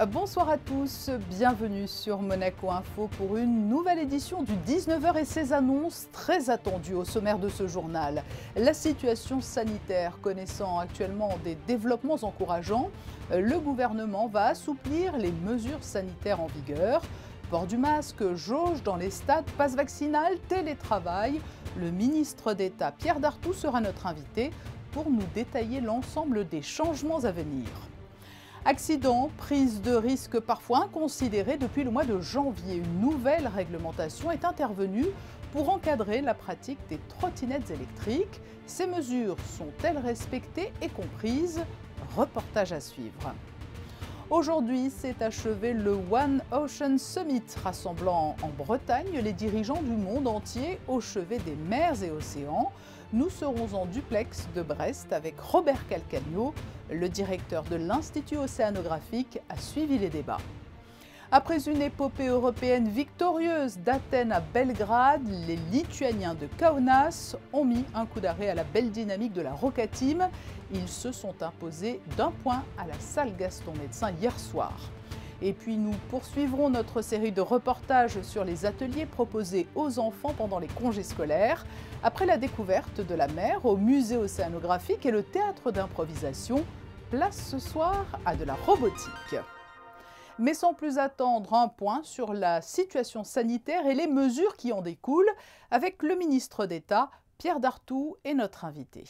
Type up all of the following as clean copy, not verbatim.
Bonsoir à tous, bienvenue sur Monaco Info pour une nouvelle édition du 19h et ses annonces très attendues au sommaire de ce journal. La situation sanitaire connaissant actuellement des développements encourageants, le gouvernement va assouplir les mesures sanitaires en vigueur. Port du masque, jauge dans les stades, passe vaccinal, télétravail. Le ministre d'État Pierre Dartout sera notre invité pour nous détailler l'ensemble des changements à venir. Accidents, prise de risques parfois inconsidérées depuis le mois de janvier. Une nouvelle réglementation est intervenue pour encadrer la pratique des trottinettes électriques. Ces mesures sont-elles respectées et comprises? Reportage à suivre. Aujourd'hui s'est achevé le One Ocean Summit, rassemblant en Bretagne les dirigeants du monde entier au chevet des mers et océans. Nous serons en duplex de Brest avec Robert Calcagno, le directeur de l'Institut océanographique, a suivi les débats. Après une épopée européenne victorieuse d'Athènes à Belgrade, les Lituaniens de Kaunas ont mis un coup d'arrêt à la belle dynamique de la Roca Team. Ils se sont imposés d'un point à la salle Gaston Médecin hier soir. Et puis nous poursuivrons notre série de reportages sur les ateliers proposés aux enfants pendant les congés scolaires. Après la découverte de la mer au musée océanographique et le théâtre d'improvisation, place ce soir à de la robotique. Mais sans plus attendre, un point sur la situation sanitaire et les mesures qui en découlent avec le ministre d'État, Pierre Dartout, et notre invité.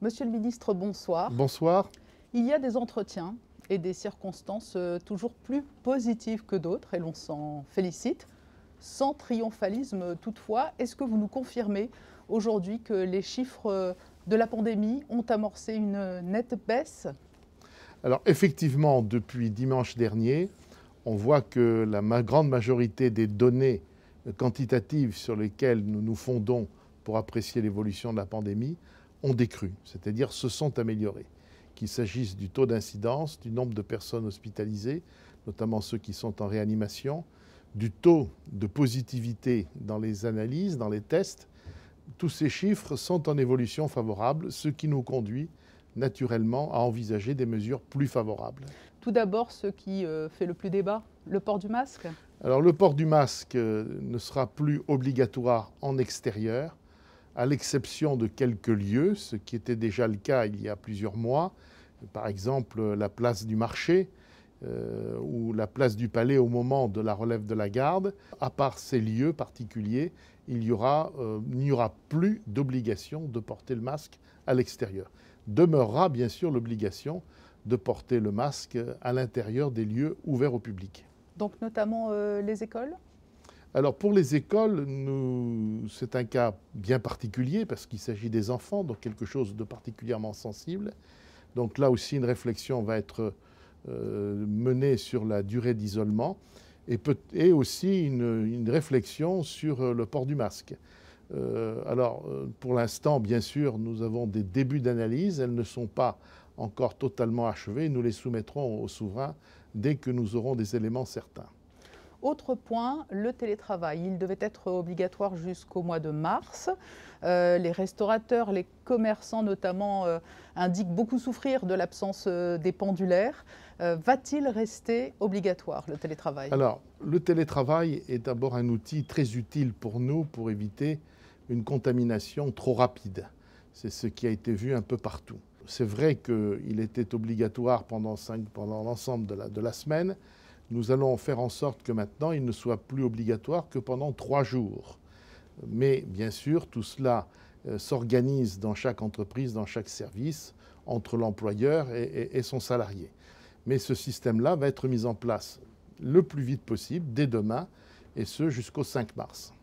Monsieur le ministre, bonsoir. Bonsoir. Il y a des entretiens et des circonstances toujours plus positives que d'autres et l'on s'en félicite. Sans triomphalisme toutefois, est-ce que vous nous confirmez aujourd'hui que les chiffres de la pandémie ont amorcé une nette baisse? Alors effectivement, depuis dimanche dernier, on voit que la grande majorité des données quantitatives sur lesquelles nous nous fondons pour apprécier l'évolution de la pandémie ont décru, c'est-à-dire se sont améliorées. Qu'il s'agisse du taux d'incidence, du nombre de personnes hospitalisées, notamment ceux qui sont en réanimation, du taux de positivité dans les analyses, dans les tests, tous ces chiffres sont en évolution favorable, ce qui nous conduit naturellement à envisager des mesures plus favorables. Tout d'abord, ce qui fait le plus débat, le port du masque. Alors le port du masque ne sera plus obligatoire en extérieur, à l'exception de quelques lieux, ce qui était déjà le cas il y a plusieurs mois, par exemple la place du marché ou la place du Palais au moment de la relève de la garde. À part ces lieux particuliers, il n'y aura plus d'obligation de porter le masque à l'extérieur. Demeurera bien sûr l'obligation de porter le masque à l'intérieur des lieux ouverts au public. Donc notamment les écoles? Alors pour les écoles, c'est un cas bien particulier parce qu'il s'agit des enfants, donc quelque chose de particulièrement sensible. Donc là aussi, une réflexion va être menée sur la durée d'isolement et aussi une réflexion sur le port du masque. Pour l'instant, bien sûr, nous avons des débuts d'analyse. Elles ne sont pas encore totalement achevées. Nous les soumettrons au souverain dès que nous aurons des éléments certains. Autre point, le télétravail. Il devait être obligatoire jusqu'au mois de mars. Les restaurateurs, les commerçants notamment, indiquent beaucoup souffrir de l'absence des pendulaires. Va-t-il rester obligatoire, le télétravail? Alors, le télétravail est d'abord un outil très utile pour nous pour éviter une contamination trop rapide. C'est ce qui a été vu un peu partout. C'est vrai qu'il était obligatoire pendant l'ensemble de la semaine. Nous allons faire en sorte que maintenant, il ne soit plus obligatoire que pendant 3 jours. Mais bien sûr, tout cela s'organise dans chaque entreprise, dans chaque service, entre l'employeur et son salarié. Mais ce système-là va être mis en place le plus vite possible, dès demain, et ce jusqu'au 5 mars.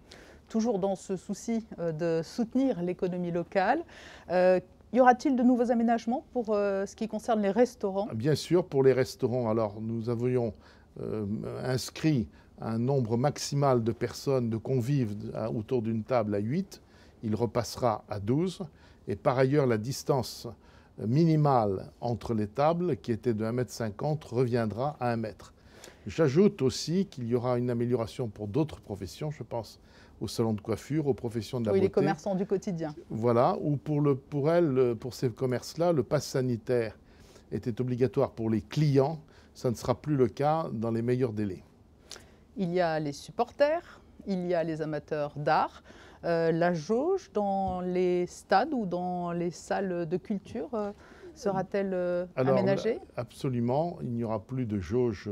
Toujours dans ce souci de soutenir l'économie locale, y aura-t-il de nouveaux aménagements pour ce qui concerne les restaurants? Bien sûr, pour les restaurants, alors nous avions inscrit un nombre maximal de personnes, de convives autour d'une table à 8. Il repassera à 12. Et par ailleurs, la distance minimale entre les tables, qui était de 1,50 m, reviendra à 1 mètre. J'ajoute aussi qu'il y aura une amélioration pour d'autres professions. Je pense aux salons de coiffure, aux professions de la beauté. Oui, les commerçants du quotidien. Voilà, ou pour ces commerces-là, le pass sanitaire était obligatoire pour les clients. Ça ne sera plus le cas dans les meilleurs délais. Il y a les supporters, il y a les amateurs d'art. La jauge dans les stades ou dans les salles de culture sera-t-elle aménagée? Absolument, il n'y aura plus de jauge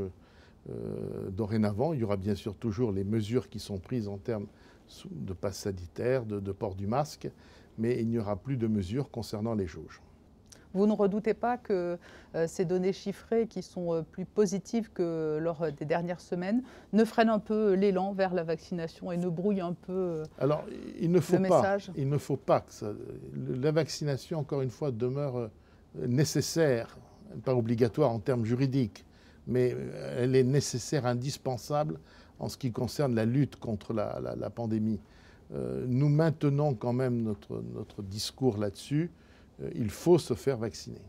dorénavant. Il y aura bien sûr toujours les mesures qui sont prises en termes de passe sanitaire, de port du masque, mais il n'y aura plus de mesures concernant les jauges. Vous ne redoutez pas que ces données chiffrées, qui sont plus positives que lors des dernières semaines, ne freinent un peu l'élan vers la vaccination et ne brouillent un peu Alors, le message? Il ne faut pas que la vaccination, encore une fois, demeure nécessaire, pas obligatoire en termes juridiques, mais elle est nécessaire, indispensable en ce qui concerne la lutte contre la pandémie. Nous maintenons quand même notre discours là-dessus. Il faut se faire vacciner.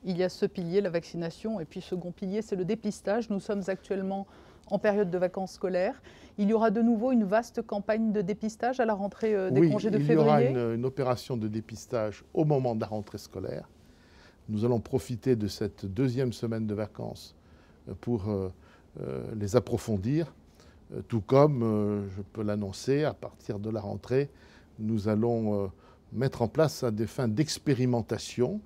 Il y a ce pilier, la vaccination, et puis second pilier, c'est le dépistage. Nous sommes actuellement en période de vacances scolaires. Il y aura de nouveau une vaste campagne de dépistage à la rentrée des congés de février. Oui, il y aura une opération de dépistage au moment de la rentrée scolaire. Nous allons profiter de cette deuxième semaine de vacances pour les approfondir. Tout comme, je peux l'annoncer, à partir de la rentrée, nous allons mettre en place à des fins d'expérimentation,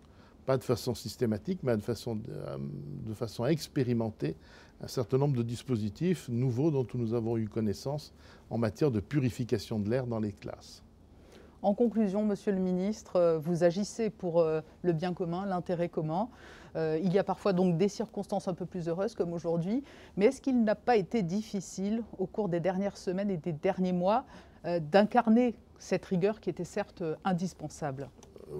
pas de façon systématique, mais de façon expérimentée, un certain nombre de dispositifs nouveaux dont nous avons eu connaissance en matière de purification de l'air dans les classes. En conclusion, Monsieur le Ministre, vous agissez pour le bien commun, l'intérêt commun. Il y a parfois donc des circonstances un peu plus heureuses comme aujourd'hui, mais est-ce qu'il n'a pas été difficile au cours des dernières semaines et des derniers mois d'incarner cette rigueur qui était certes indispensable?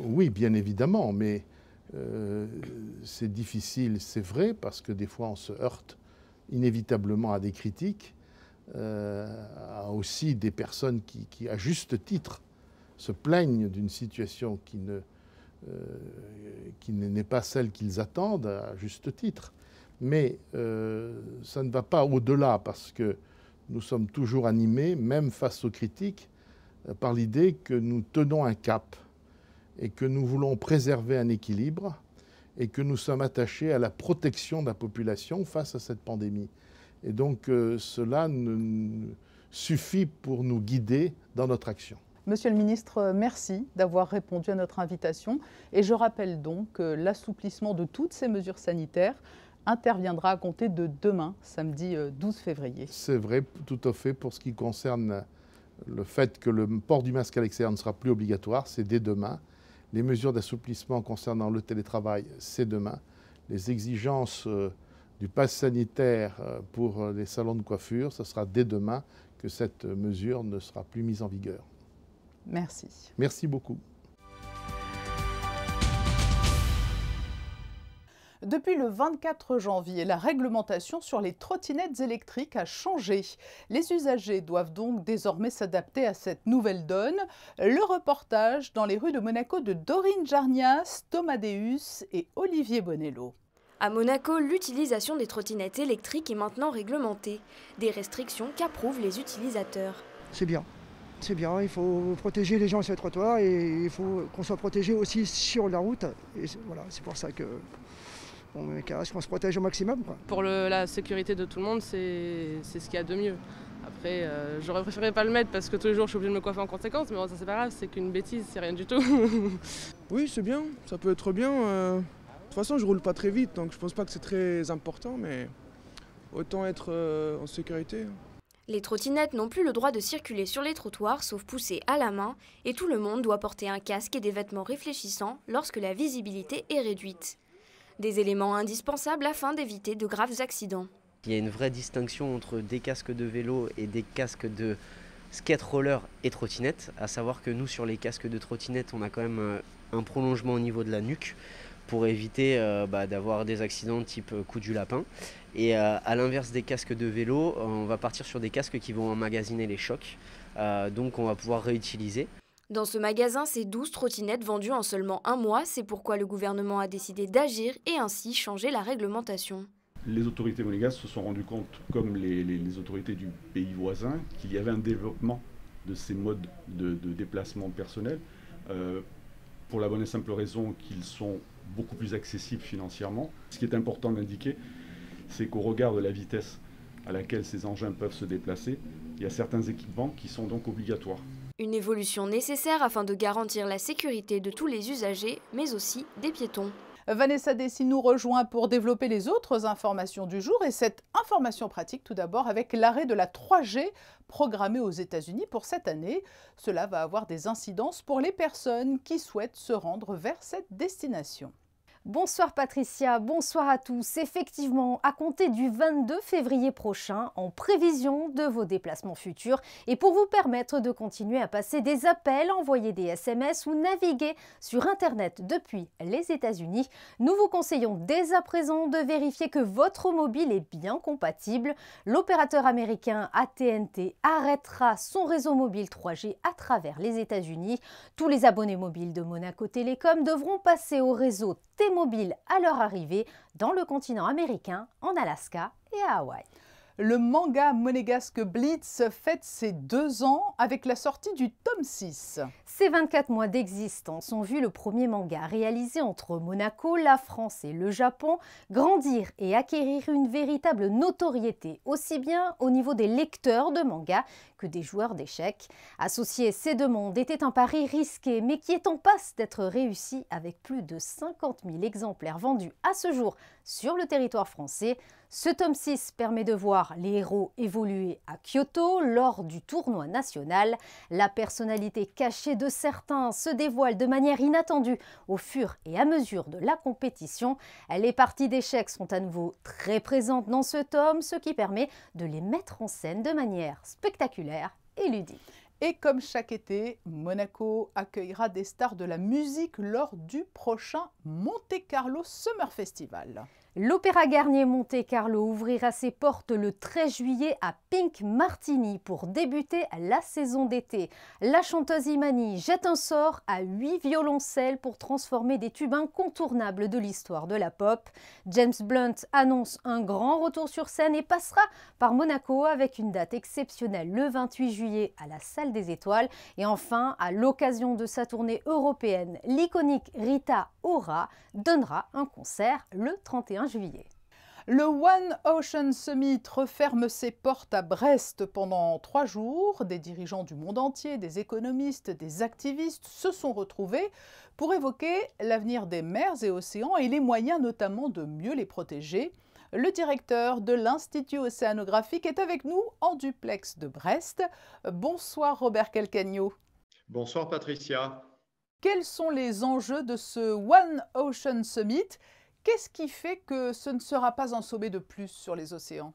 Oui, bien évidemment, mais c'est difficile, c'est vrai, parce que des fois on se heurte inévitablement à des critiques, à aussi des personnes qui, à juste titre, se plaignent d'une situation qui n'est pas celle qu'ils attendent, à juste titre. Mais ça ne va pas au-delà, parce que nous sommes toujours animés, même face aux critiques, par l'idée que nous tenons un cap et que nous voulons préserver un équilibre et que nous sommes attachés à la protection de la population face à cette pandémie. Et donc cela suffit pour nous guider dans notre action. Monsieur le ministre, merci d'avoir répondu à notre invitation. Et je rappelle donc que l'assouplissement de toutes ces mesures sanitaires interviendra à compter de demain, samedi 12 février. C'est vrai, tout à fait, pour ce qui concerne le fait que le port du masque à l'extérieur ne sera plus obligatoire, c'est dès demain. Les mesures d'assouplissement concernant le télétravail, c'est demain. Les exigences du pass sanitaire pour les salons de coiffure, ce sera dès demain que cette mesure ne sera plus mise en vigueur. Merci. Merci beaucoup. Depuis le 24 janvier, la réglementation sur les trottinettes électriques a changé. Les usagers doivent donc désormais s'adapter à cette nouvelle donne. Le reportage dans les rues de Monaco de Dorine Jarnias, Thomas Deus et Olivier Bonello. À Monaco, l'utilisation des trottinettes électriques est maintenant réglementée. Des restrictions qu'approuvent les utilisateurs. C'est bien. C'est bien, il faut protéger les gens sur les trottoirs et il faut qu'on soit protégé aussi sur la route. Et voilà, c'est pour ça que on met casque, on se protège au maximum, quoi. Pour la sécurité de tout le monde, c'est ce qu'il y a de mieux. Après, j'aurais préféré pas le mettre parce que tous les jours je suis obligée de me coiffer en conséquence, mais bon, ça c'est pas grave, c'est qu'une bêtise, c'est rien du tout. Oui, c'est bien, ça peut être bien. De toute façon, je roule pas très vite, donc je pense pas que c'est très important, mais autant être en sécurité. Les trottinettes n'ont plus le droit de circuler sur les trottoirs sauf poussées à la main et tout le monde doit porter un casque et des vêtements réfléchissants lorsque la visibilité est réduite. Des éléments indispensables afin d'éviter de graves accidents. Il y a une vraie distinction entre des casques de vélo et des casques de skate roller et trottinette, à savoir que nous sur les casques de trottinette on a quand même un prolongement au niveau de la nuque pour éviter d'avoir des accidents type coup du lapin. Et à l'inverse des casques de vélo, on va partir sur des casques qui vont emmagasiner les chocs, donc on va pouvoir réutiliser. Dans ce magasin, c'est 12 trottinettes vendues en seulement un mois, c'est pourquoi le gouvernement a décidé d'agir et ainsi changer la réglementation. Les autorités monégasques se sont rendues compte, comme les autorités du pays voisin, qu'il y avait un développement de ces modes de déplacement personnel, pour la bonne et simple raison qu'ils sont beaucoup plus accessibles financièrement. Ce qui est important d'indiquer, c'est qu'au regard de la vitesse à laquelle ces engins peuvent se déplacer, il y a certains équipements qui sont donc obligatoires. Une évolution nécessaire afin de garantir la sécurité de tous les usagers, mais aussi des piétons. Vanessa Dessy nous rejoint pour développer les autres informations du jour. Et cette information pratique, tout d'abord, avec l'arrêt de la 3G programmée aux États-Unis pour cette année. Cela va avoir des incidences pour les personnes qui souhaitent se rendre vers cette destination. Bonsoir Patricia, bonsoir à tous. Effectivement, à compter du 22 février prochain, en prévision de vos déplacements futurs et pour vous permettre de continuer à passer des appels, envoyer des SMS ou naviguer sur Internet depuis les États-Unis, nous vous conseillons dès à présent de vérifier que votre mobile est bien compatible. L'opérateur américain AT&T arrêtera son réseau mobile 3G à travers les États-Unis. Tous les abonnés mobiles de Monaco Télécom devront passer au réseau T-Mobile à leur arrivée dans le continent américain, en Alaska et à Hawaï. Le manga monégasque Blitz fête ses 2 ans avec la sortie du tome 6. Ces 24 mois d'existence ont vu le premier manga réalisé entre Monaco, la France et le Japon grandir et acquérir une véritable notoriété, aussi bien au niveau des lecteurs de manga que des joueurs d'échecs. Associer ces deux mondes était un pari risqué, mais qui est en passe d'être réussi avec plus de 50 000 exemplaires vendus à ce jour sur le territoire français. Ce tome 6 permet de voir les héros évoluer à Kyoto lors du tournoi national. La personnalité cachée de certains se dévoile de manière inattendue au fur et à mesure de la compétition. Les parties d'échecs sont à nouveau très présentes dans ce tome, ce qui permet de les mettre en scène de manière spectaculaire et ludique. Et comme chaque été, Monaco accueillera des stars de la musique lors du prochain Monte Carlo Summer Festival. L'Opéra Garnier Monte Carlo ouvrira ses portes le 13 juillet à Pink Martini pour débuter la saison d'été. La chanteuse Imani jette un sort à 8 violoncelles pour transformer des tubes incontournables de l'histoire de la pop. James Blunt annonce un grand retour sur scène et passera par Monaco avec une date exceptionnelle le 28 juillet à la Salle des Étoiles. Et enfin, à l'occasion de sa tournée européenne, l'iconique Rita Ora donnera un concert le 31 juillet. Le One Ocean Summit referme ses portes à Brest pendant 3 jours. Des dirigeants du monde entier, des économistes, des activistes se sont retrouvés pour évoquer l'avenir des mers et océans et les moyens notamment de mieux les protéger. Le directeur de l'Institut océanographique est avec nous en duplex de Brest. Bonsoir Robert Calcagno. Bonsoir Patricia. Quels sont les enjeux de ce One Ocean Summit ? Qu'est-ce qui fait que ce ne sera pas un sommet de plus sur les océans ?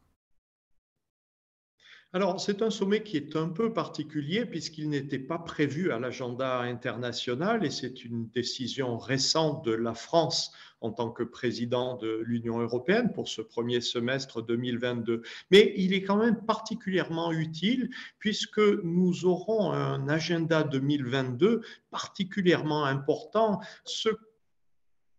Alors, c'est un sommet qui est un peu particulier puisqu'il n'était pas prévu à l'agenda international et c'est une décision récente de la France en tant que président de l'Union européenne pour ce premier semestre 2022. Mais il est quand même particulièrement utile puisque nous aurons un agenda 2022 particulièrement important. Ce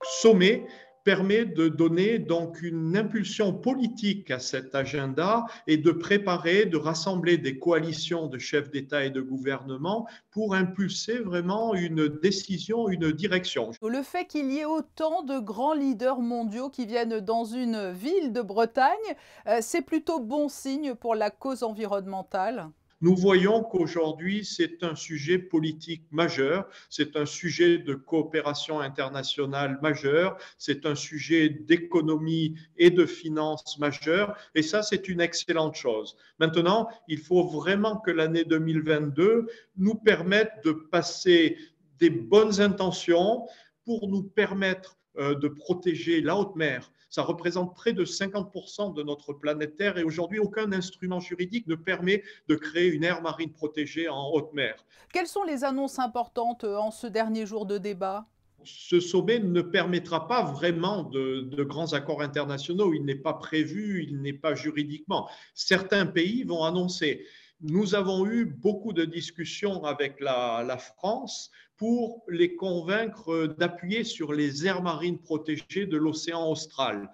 sommet permet de donner donc une impulsion politique à cet agenda et de préparer, de rassembler des coalitions de chefs d'État et de gouvernement pour impulser vraiment une décision, une direction. Le fait qu'il y ait autant de grands leaders mondiaux qui viennent dans une ville de Bretagne, c'est plutôt bon signe pour la cause environnementale. Nous voyons qu'aujourd'hui, c'est un sujet politique majeur, c'est un sujet de coopération internationale majeur, c'est un sujet d'économie et de finances majeur, et ça, c'est une excellente chose. Maintenant, il faut vraiment que l'année 2022 nous permette de passer des bonnes intentions pour nous permettre de protéger la haute mer. Ça représente près de 50% de notre planète Terre et aujourd'hui, aucun instrument juridique ne permet de créer une aire marine protégée en haute mer. Quelles sont les annonces importantes en ce dernier jour de débat ? Ce sommet ne permettra pas vraiment de grands accords internationaux. Il n'est pas prévu, il n'est pas juridiquement. Certains pays vont annoncer. Nous avons eu beaucoup de discussions avec la France pour les convaincre d'appuyer sur les aires marines protégées de l'océan austral.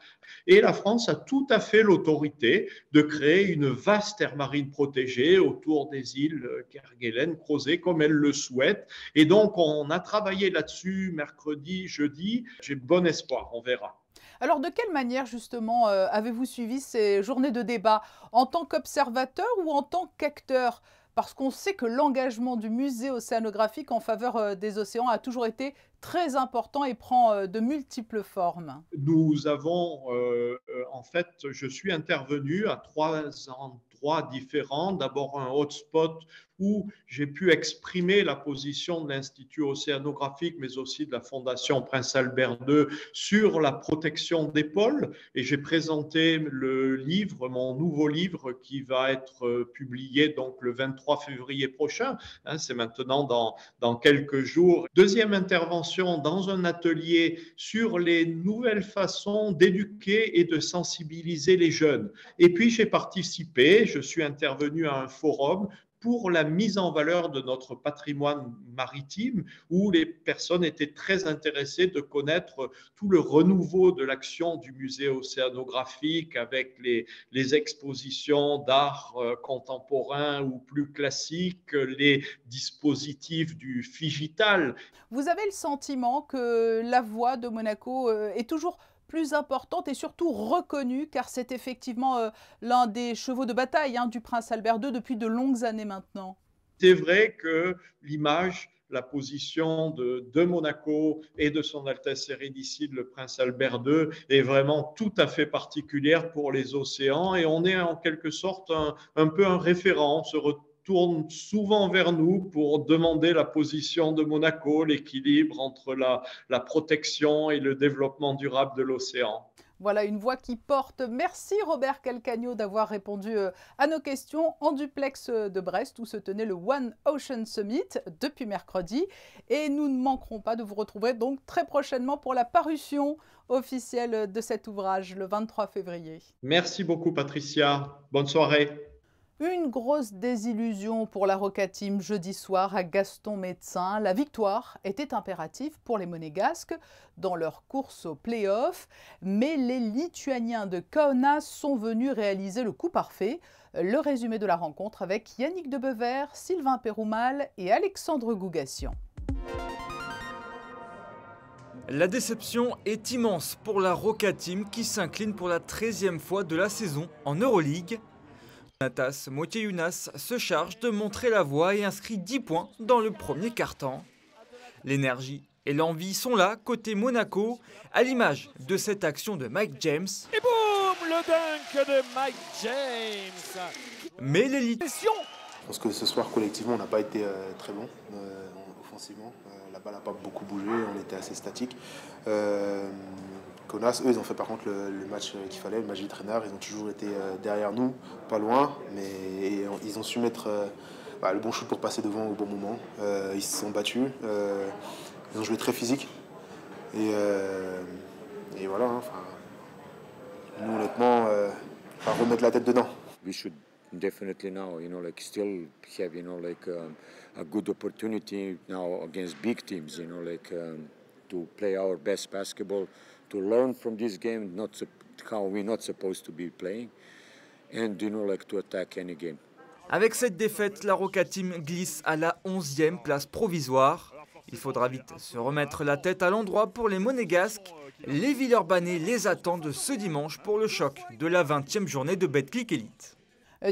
Et la France a tout à fait l'autorité de créer une vaste aire marine protégée autour des îles Kerguelen, Crozet, comme elle le souhaite. Et donc, on a travaillé là-dessus mercredi, jeudi. J'ai bon espoir, on verra. Alors, de quelle manière, justement, avez-vous suivi ces journées de débat? En tant qu'observateur ou en tant qu'acteur? Parce qu'on sait que l'engagement du musée océanographique en faveur des océans a toujours été très important et prend de multiples formes. Nous avons, en fait, je suis intervenu à 3 endroits différents. D'abord un hotspot où j'ai pu exprimer la position de l'Institut océanographique, mais aussi de la Fondation Prince Albert II sur la protection des pôles. Et j'ai présenté le livre, mon nouveau livre, qui va être publié donc le 23 février prochain. Hein, c'est maintenant dans quelques jours. Deuxième intervention dans un atelier sur les nouvelles façons d'éduquer et de sensibiliser les jeunes. Et puis j'ai participé, je suis intervenu à un forum pour la mise en valeur de notre patrimoine maritime, où les personnes étaient très intéressées de connaître tout le renouveau de l'action du musée océanographique avec les expositions d'art contemporain ou plus classiques, les dispositifs du Figital. Vous avez le sentiment que la voix de Monaco est toujours plus importante et surtout reconnue, car c'est effectivement l'un des chevaux de bataille du prince Albert II depuis de longues années maintenant. C'est vrai que l'image, la position de Monaco et de son Altesse Sérénissime, le prince Albert II, est vraiment tout à fait particulière pour les océans et on est en quelque sorte un peu un référent. On se tourne souvent vers nous pour demander la position de Monaco, l'équilibre entre la protection et le développement durable de l'océan. Voilà une voix qui porte. Merci Robert Calcagno d'avoir répondu à nos questions en duplex de Brest où se tenait le One Ocean Summit depuis mercredi. Et nous ne manquerons pas de vous retrouver donc très prochainement pour la parution officielle de cet ouvrage le 23 février. Merci beaucoup Patricia. Bonne soirée. Une grosse désillusion pour la Roca Team jeudi soir à Gaston-Médecin. La victoire était impérative pour les Monégasques dans leur course au play-off, mais les Lituaniens de Kaunas sont venus réaliser le coup parfait. Le résumé de la rencontre avec Yannick Debever, Sylvain Péroumal et Alexandre Gougassian. La déception est immense pour la Roca Team qui s'incline pour la 13e fois de la saison en Euroleague. Natas Motiejunas se charge de montrer la voie et inscrit 10 points dans le premier quart-temps. L'énergie et l'envie sont là côté Monaco, à l'image de cette action de Mike James. Et boum, le dunk de Mike James. Mais l'élite... Je pense que ce soir, collectivement, on n'a pas été très bon offensivement. La balle n'a pas beaucoup bougé, on était assez statique. Kaunas, eux, ils ont fait par contre le match qu'il fallait, le match du traîneur. Ils ont toujours été derrière nous, pas loin, mais ils ont su mettre le bon shoot pour passer devant au bon moment. Ils se sont battus, ils ont joué très physique. Et voilà, nous honnêtement, remettre la tête dedans. We should definitely now, still have, a good opportunity now against big teams, to play our best basketball, to learn from this game, how we're not supposed to be playing, and to attack any game. Avec cette défaite, la Roca Team glisse à la 11e place provisoire. Il faudra vite se remettre la tête à l'endroit pour les Monégasques. Les Villeurbanais les attendent ce dimanche pour le choc de la 20e journée de Betclic Elite.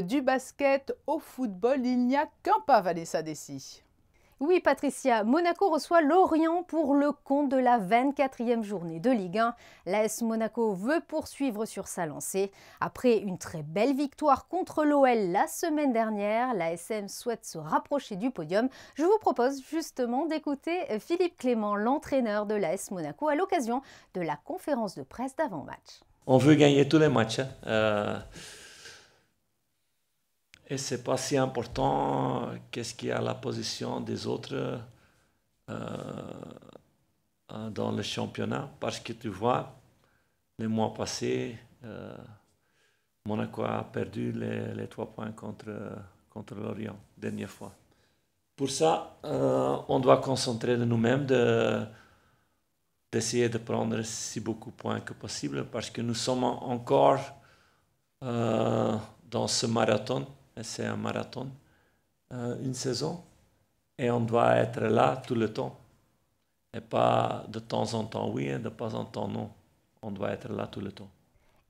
Du basket au football, il n'y a qu'un pas, Vanessa Dessy. Oui, Patricia, Monaco reçoit Lorient pour le compte de la 24e journée de Ligue 1. L'AS Monaco veut poursuivre sur sa lancée. Après une très belle victoire contre l'OL la semaine dernière, l'ASM souhaite se rapprocher du podium. Je vous propose justement d'écouter Philippe Clément, l'entraîneur de l'AS Monaco, à l'occasion de la conférence de presse d'avant-match. On veut gagner tous les matchs. Et ce n'est pas si important qu'est-ce qu'il y a à la position des autres dans le championnat. Parce que tu vois, les mois passés, Monaco a perdu les 3 points contre contre l'Orient, dernière fois. Pour ça, on doit concentrer de nous-mêmes, d'essayer de prendre si beaucoup de points que possible, parce que nous sommes encore dans ce marathon, et c'est un marathon, une saison, et on doit être là tout le temps. Et pas de temps en temps oui et de temps en temps non. On doit être là tout le temps.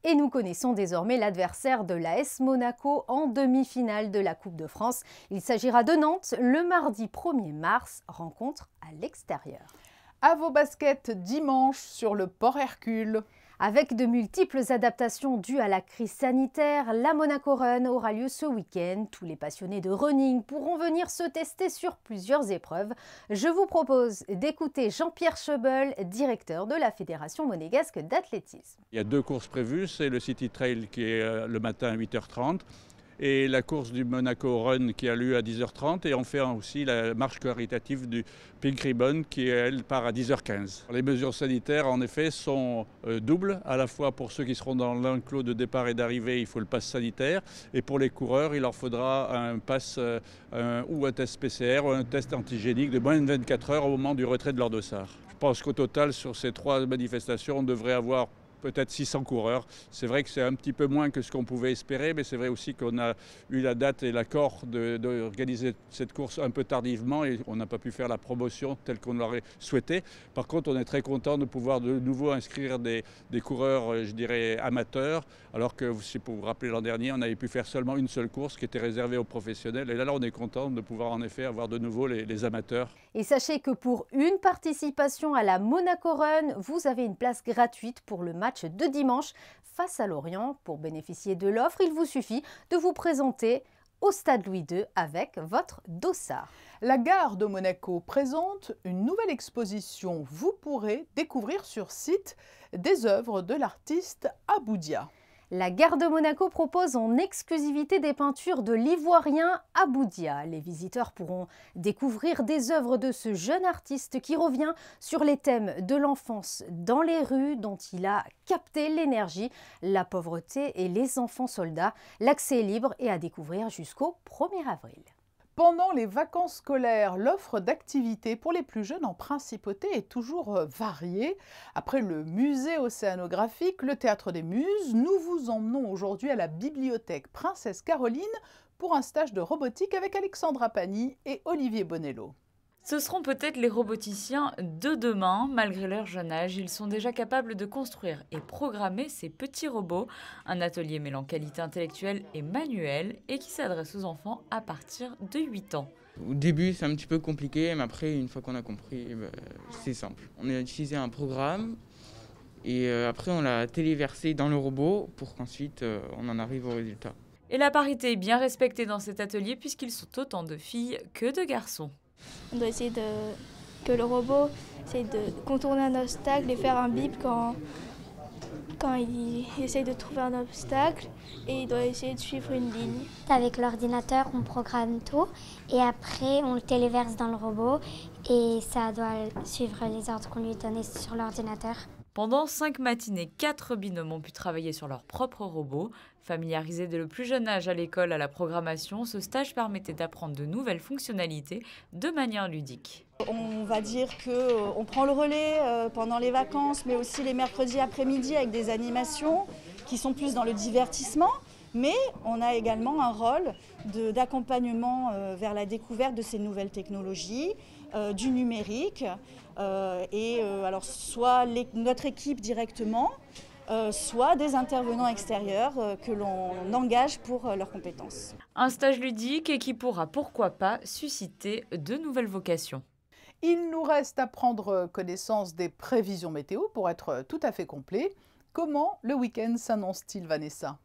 Et nous connaissons désormais l'adversaire de l'AS Monaco en demi-finale de la Coupe de France. Il s'agira de Nantes le mardi 1er mars, rencontre à l'extérieur. À vos baskets dimanche sur le Port Hercule. Avec de multiples adaptations dues à la crise sanitaire, la Monaco Run aura lieu ce week-end. Tous les passionnés de running pourront venir se tester sur plusieurs épreuves. Je vous propose d'écouter Jean-Pierre Schebel, directeur de la Fédération monégasque d'athlétisme. Il y a 2 courses prévues, c'est le City Trail qui est le matin à 8h30 et la course du Monaco Run qui a lieu à 10h30 et on fait aussi la marche caritative du Pink Ribbon qui, elle, part à 10h15. Les mesures sanitaires, en effet, sont doubles, à la fois pour ceux qui seront dans l'enclos de départ et d'arrivée, il faut le pass sanitaire, et pour les coureurs, il leur faudra un pass ou un test PCR ou un test antigénique de moins de 24 heures au moment du retrait de leur dossard. Je pense qu'au total, sur ces 3 manifestations, on devrait avoir peut-être 600 coureurs. C'est vrai que c'est un petit peu moins que ce qu'on pouvait espérer, mais c'est vrai aussi qu'on a eu la date et l'accord d'organiser cette course un peu tardivement et on n'a pas pu faire la promotion telle qu'on l'aurait souhaité. Par contre, on est très content de pouvoir de nouveau inscrire des coureurs, je dirais, amateurs, alors que, si pour vous rappeler, l'an dernier, on avait pu faire seulement une seule course qui était réservée aux professionnels. Et là, on est content de pouvoir en effet avoir de nouveau les amateurs. Et sachez que pour une participation à la Monaco Run, vous avez une place gratuite pour le match de dimanche face à Lorient. Pour bénéficier de l'offre, il vous suffit de vous présenter au Stade Louis II avec votre dossard. La gare de Monaco présente une nouvelle exposition. Vous pourrez découvrir sur site des œuvres de l'artiste Aboudia. La gare de Monaco propose en exclusivité des peintures de l'ivoirien Aboudia. Les visiteurs pourront découvrir des œuvres de ce jeune artiste qui revient sur les thèmes de l'enfance dans les rues dont il a capté l'énergie, la pauvreté et les enfants soldats. L'accès est libre et à découvrir jusqu'au 1er avril. Pendant les vacances scolaires, l'offre d'activités pour les plus jeunes en principauté est toujours variée. Après le musée océanographique, le théâtre des Muses, nous vous emmenons aujourd'hui à la bibliothèque Princesse Caroline pour un stage de robotique avec Alexandra Pani et Olivier Bonello. Ce seront peut-être les roboticiens de demain. Malgré leur jeune âge, ils sont déjà capables de construire et programmer ces petits robots. Un atelier mêlant qualité intellectuelle et manuelle et qui s'adresse aux enfants à partir de 8 ans. Au début, c'est un petit peu compliqué, mais après, une fois qu'on a compris, c'est simple. On a utilisé un programme et après, on l'a téléversé dans le robot pour qu'ensuite, on en arrive au résultat. Et la parité est bien respectée dans cet atelier puisqu'ils sont autant de filles que de garçons. On doit essayer que le robot essaye de contourner un obstacle et faire un bip quand il essaye de trouver un obstacle et il doit essayer de suivre une ligne. Avec l'ordinateur, on programme tout et après on le téléverse dans le robot et ça doit suivre les ordres qu'on lui donnait sur l'ordinateur. Pendant 5 matinées, 4 binômes ont pu travailler sur leur propre robot. Familiarisés dès le plus jeune âge à l'école à la programmation, ce stage permettait d'apprendre de nouvelles fonctionnalités de manière ludique. On va dire qu'on prend le relais pendant les vacances, mais aussi les mercredis après-midi avec des animations qui sont plus dans le divertissement. Mais on a également un rôle d'accompagnement vers la découverte de ces nouvelles technologies, du numérique, alors soit notre équipe directement, soit des intervenants extérieurs que l'on engage pour leurs compétences. Un stage ludique et qui pourra, pourquoi pas, susciter de nouvelles vocations. Il nous reste à prendre connaissance des prévisions météo pour être tout à fait complet. Comment le week-end s'annonce-t-il, Vanessa ?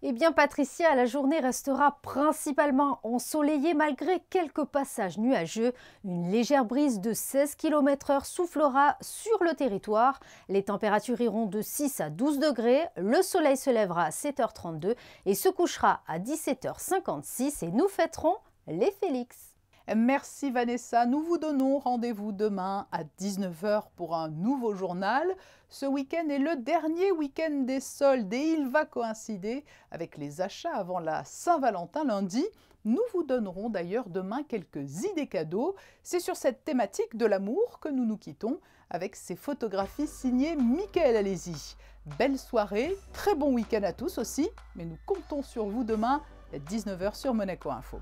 Eh bien Patricia, la journée restera principalement ensoleillée malgré quelques passages nuageux. Une légère brise de 16 km/h soufflera sur le territoire. Les températures iront de 6 à 12 degrés. Le soleil se lèvera à 7h32 et se couchera à 17h56 et nous fêterons les Félix. Merci Vanessa, nous vous donnons rendez-vous demain à 19h pour un nouveau journal. Ce week-end est le dernier week-end des soldes et il va coïncider avec les achats avant la Saint-Valentin lundi. Nous vous donnerons d'ailleurs demain quelques idées cadeaux. C'est sur cette thématique de l'amour que nous nous quittons avec ces photographies signées Mickaël Alési. Belle soirée, très bon week-end à tous aussi, mais nous comptons sur vous demain à 19h sur Monaco Info.